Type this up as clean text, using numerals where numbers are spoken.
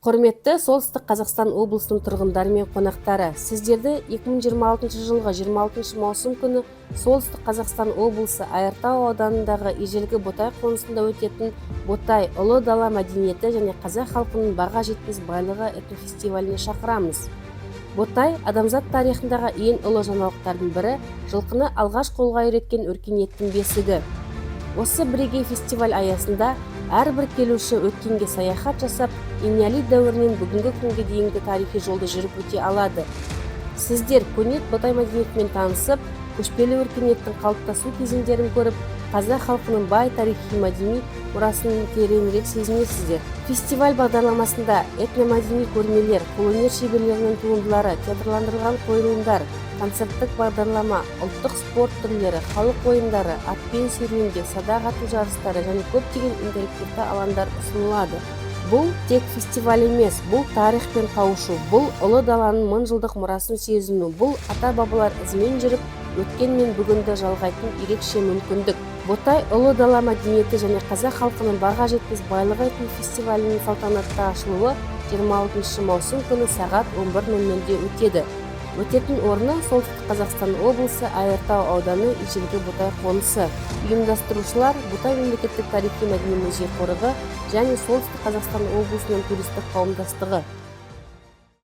Құрметті Солтүстік Қазақстан облысының тұрғындары мен қонақтары, сіздерді 2026 жылғы 26 маусым күні Солтүстік Қазақстан облысы Айыртау ауданындағы ежелгі Ботай қонысында өтетін Ботай ұлы дала мәдениеті және қазақ халқының баға жетпес байлығы этнофестиваліне шақырамыз. Ботай адамзат тарихындағы ең ұлы жаңалықтардың бірі, жылқыны алғаш қолға үйреткен өркениеттің бесігі. Осы бірегей фестиваль аясында әрбір келуші өткенге саяхат жасап, энеолит дәуірінен бүгінгі күнге дейінгі тарихи жолды жүріп өте алады. Сіздер көне Ботай мәдениетімен танысып, көшпелі өркениеттің қалыптасу кезеңдерін көріп, қазақ халқының бай тарихи мәдени мұрасын тереңірек сезінесіздер. Фестиваль бағдарламасында этномәдени көрмелер, қолөнер шеберлерінің туындылары, театрландырылған қойылымдар, концерттік бағдарлама, ұлттық спорт түрлері, халық ойындары, атпен серуендеу, садақ ату жарыстары және көптеген интерактивті алаңдар ұсынылады. Бұл тек фестиваль емес, бұл тарихпен қауышу, бұл ұлы даланың мыңжылдық мұрасын сезіну, бұл ата-бабалар ізімен жүріп, өткен мен бүгінді жалғайтын ерекше мүмкіндік. Ботай ұлы дала мәдениеті және қазақ халқының баға жетпес байлығы этнофестивалінің салтанатты ашылуы 26 маусым күні сағат 11:00-де өтеді. Өтетін орны Солтүстік Қазақстан облысы Айыртау ауданы ежелгі Ботай қонысы. Ұйымдастырушылар Ботай мемлекеттік тарихи мәдени музей қорығы және Солтүстік Қазақстан облысының туристік қауымдастығы.